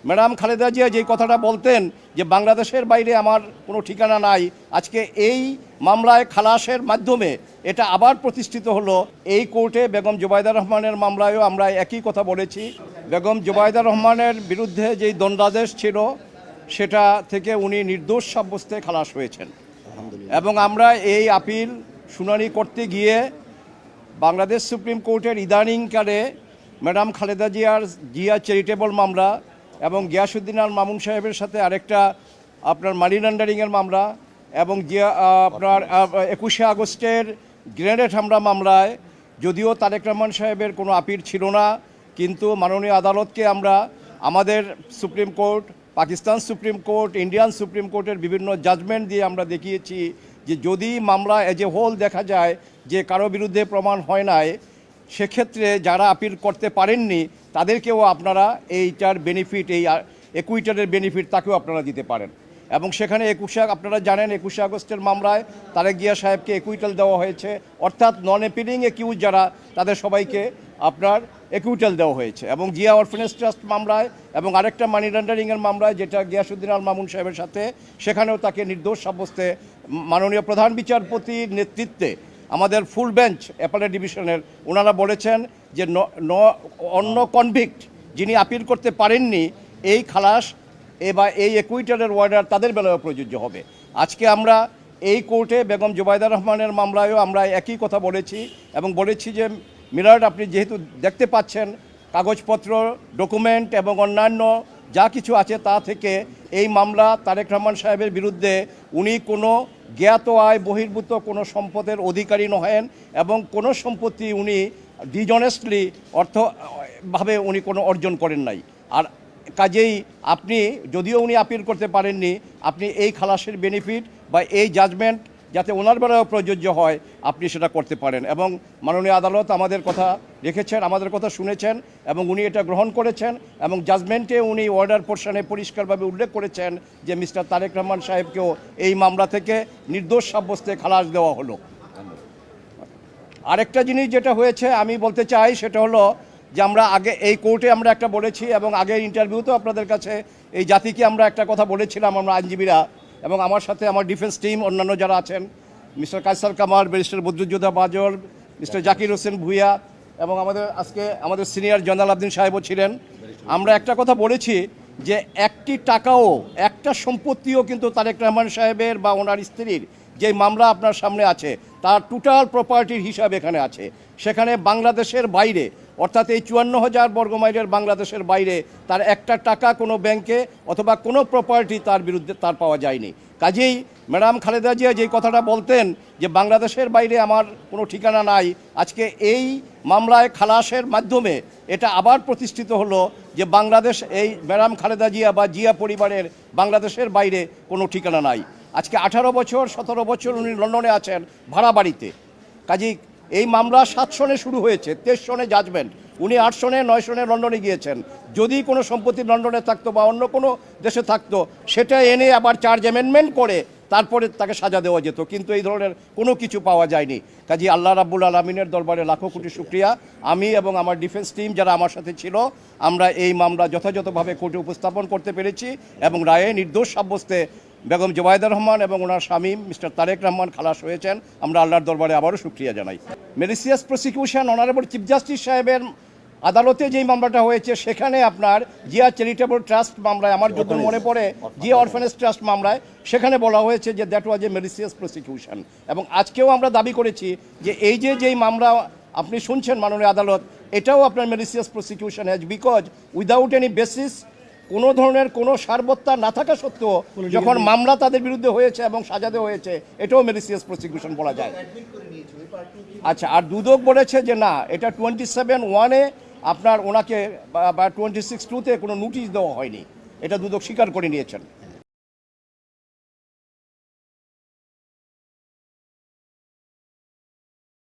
Madam Khaleda Zia যেই কথাটা বলতেন যে বাংলাদেশের বাইরে আমার কোনো ঠিকানা নাই, আজকে এই মামলায় খালাসের মাধ্যমে এটা আবার প্রতিষ্ঠিত হলো। এই কোর্টে বেগম জুবাইদা রহমানের মামলায়ও আমরা একই কথা বলেছি। বেগম জুবাইদা রহমানের বিরুদ্ধে যেই দণ্ডাদেশ ছিল সেটা থেকে উনি নির্দোষ সাব্যস্তে খালাস হয়েছেন এবং আমরা এই আপিল শুনানি করতে গিয়ে বাংলাদেশ সুপ্রিম কোর্টের ইদানিংকালে ম্যাডাম খালেদা জিয়া চ্যারিটেবল মামলা এবং গিয়াসউদ্দিন আল মামুন সাহেবের সাথে আরেকটা আপনার মানি লন্ডারিংয়ের মামলা এবং আপনার 21শে আগস্টের গ্রেনেড হামলা মামলায় যদিও তারেক রহমান সাহেবের কোনো আপিল ছিল না, কিন্তু মাননীয় আদালতকে আমরা আমাদের supreme court, Pakistan supreme court, Indian supreme কোর্টের বিভিন্ন জাজমেন্ট দিয়ে আমরা দেখিয়েছি যে যদি মামলা এজ এ হোল দেখা যায় যে কারো বিরুদ্ধে প্রমাণ হয় নাই, সেক্ষেত্রে যারা আপিল করতে পারেননি তাদেরকেও আপনারা এইটার বেনিফিট, এই একুইটারের বেনিফিট তাকেও আপনারা দিতে পারেন। এবং সেখানে আপনারা জানেন 21শে আগস্টের মামলায় তারেক জিয়া সাহেবকে একুইটাল দেওয়া হয়েছে, অর্থাৎ নন অ্যাপিলিং একিউজ যারা তাদের সবাইকে আপনার একুইটাল দেওয়া হয়েছে। এবং জিয়া অরফেনেজ ট্রাস্ট মামলায় এবং আরেকটা মানি লন্ডারিংয়ের মামলায় যেটা গিয়াসউদ্দিন আল মামুন সাহেবের সাথে, সেখানেও তাকে নির্দোষ সাব্যস্তে মাননীয় প্রধান বিচারপতির নেতৃত্বে আমাদের ফুল বেঞ্চ অ্যাপেলেট ডিভিশনের ওনারা বলেছেন যে অন্য কনভিক্ট যিনি আপিল করতে পারেননি এই খালাস বা এই একুইটারের ওয়ার্ডার তাদের বেলায়ও প্রযোজ্য হবে। আজকে আমরা এই কোর্টে বেগম জুবাইদা রহমানের মামলায়ও আমরা একই কথা বলেছি এবং বলেছি যে মিলার্ড, আপনি যেহেতু দেখতে পাচ্ছেন কাগজপত্র, ডকুমেন্ট এবং অন্যান্য যা কিছু আছে তা থেকে এই মামলা তারেক রহমান সাহেবের বিরুদ্ধে উনি কোনো জ্ঞাত আয় বহির্ভূত কোনো সম্পদের অধিকারী নহেন এবং কোনো সম্পত্তি উনি ডিজনেস্টলি অর্থভাবে উনি কোনো অর্জন করেন নাই। আর কাজেই আপনি যদিও উনি আপিল করতে পারেননি, আপনি এই খালাসের বেনিফিট বা এই জাজমেন্ট যাতে ওনার বেলায়ও প্রযোজ্য হয় আপনি সেটা করতে পারেন। এবং মাননীয় আদালত আমাদের কথা রেখেছেন, আমাদের কথা শুনেছেন এবং উনি এটা গ্রহণ করেছেন এবং জাজমেন্টে উনি অর্ডার পোর্শনে পরিষ্কারভাবে উল্লেখ করেছেন যে মিস্টার তারেক রহমান সাহেবকেও এই মামলা থেকে নির্দোষ সাব্যস্তে খালাস দেওয়া হলো। আরেকটা জিনিস যেটা হয়েছে আমি বলতে চাই সেটা হলো যে আমরা আগে এই কোর্টে আমরা একটা বলেছি এবং আগের ইন্টারভিউতেও আপনাদের কাছে এই জাতিকে আমরা একটা কথা বলেছিলাম, আমরা আইনজীবীরা এবং আমার সাথে আমার ডিফেন্স টিম অন্যান্য যারা আছেন, মিস্টার কায়সার কামার, ব্যারিস্টার বদরুজ্জোধা বাজর, মিস্টার জাকির হোসেন ভুইয়া এবং আমাদের সিনিয়র জয়নাল আবদিন সাহেবও ছিলেন। আমরা একটা কথা বলেছি যে একটি টাকাও, একটা সম্পত্তিও কিন্তু তারেক রহমান সাহেবের বা ওনার স্ত্রীর যে মামলা আপনার সামনে আছে তার টোটাল প্রপার্টির হিসাব এখানে আছে। সেখানে বাংলাদেশের বাইরে, অর্থাৎ এই 54,000 বর্গমাইলের বাংলাদেশের বাইরে তার একটা টাকা কোনো ব্যাংকে অথবা কোনো প্রপার্টি তার বিরুদ্ধে তার পাওয়া যায়নি। কাজেই ম্যাডাম খালেদা জিয়া যেই কথাটা বলতেন যে বাংলাদেশের বাইরে আমার কোনো ঠিকানা নাই, আজকে এই মামলায় খালাসের মাধ্যমে এটা আবার প্রতিষ্ঠিত হলো যে বাংলাদেশ, এই ম্যাডাম খালেদা জিয়া বা জিয়া পরিবারের বাংলাদেশের বাইরে কোনো ঠিকানা নাই। আজকে 18 বছর 17 বছর উনি লন্ডনে আছেন ভাড়া বাড়িতে। কাজেই এই মামলা 7 সনে শুরু হয়েছে, 23 সনে জাজমেন্ট, উনি 8 সনে 9 সনে লন্ডনে গিয়েছেন। যদি কোনো সম্পত্তি লন্ডনে থাকতো বা অন্য কোনো দেশে থাকতো সেটা এনে আবার চার্জ অ্যামেন্ডমেন্ট করে তারপরে তাকে সাজা দেওয়া যেত, কিন্তু এই ধরনের কোনো কিছু পাওয়া যায়নি। কাজেই আল্লাহ রাব্বুল আলামিনের দরবারে লাখো কোটি শুকরিয়া। আমি এবং আমার ডিফেন্স টিম যারা আমার সাথে ছিল আমরা এই মামলা যথাযথভাবে কোর্টে উপস্থাপন করতে পেরেছি এবং রায়ে নির্দোষ সাব্যস্তে বেগম জুবাইদা রহমান এবং ওনার স্বামী মিস্টার তারেক রহমান খালাস হয়েছেন। আমরা আল্লাহর দরবারে আবারও শুকরিয়া জানাই। মেলিসিয়াস প্রসিকিউশন অনারেবল চিফ জাস্টিস সাহেবের আদালতে যেই মামলাটা হয়েছে সেখানে আপনার জিয়া চ্যারিটেবল ট্রাস্ট মামলায়, আমার যত মনে পড়ে জিয়া অরফেনেজ ট্রাস্ট মামলায়, সেখানে বলা হয়েছে যে দ্যাট ওয়াজ এ মেলিসিয়াস প্রসিকিউশন। এবং আজকেও আমরা দাবি করেছি যে এই যেই মামলা আপনি শুনছেন মাননীয় আদালত, এটাও আপনার malicious prosecution has, because without any basis, কোনো ধরনের কোনো সারবত্তা না থাকা সত্ত্বেও যখন মামলা তাদের বিরুদ্ধে হয়েছে এবং সাজা দেওয়া হয়েছে, এটাও মেলিসিয়াস প্রসিকিউশন বলা যায়। আচ্ছা, আর দুদক বলেছে যে না, এটা 27(1)-এ আপনার ওনাকে বা 26(2)-তে কোনো নোটিশ দেওয়া হয়নি, এটা দুদক স্বীকার করে নিয়েছেন।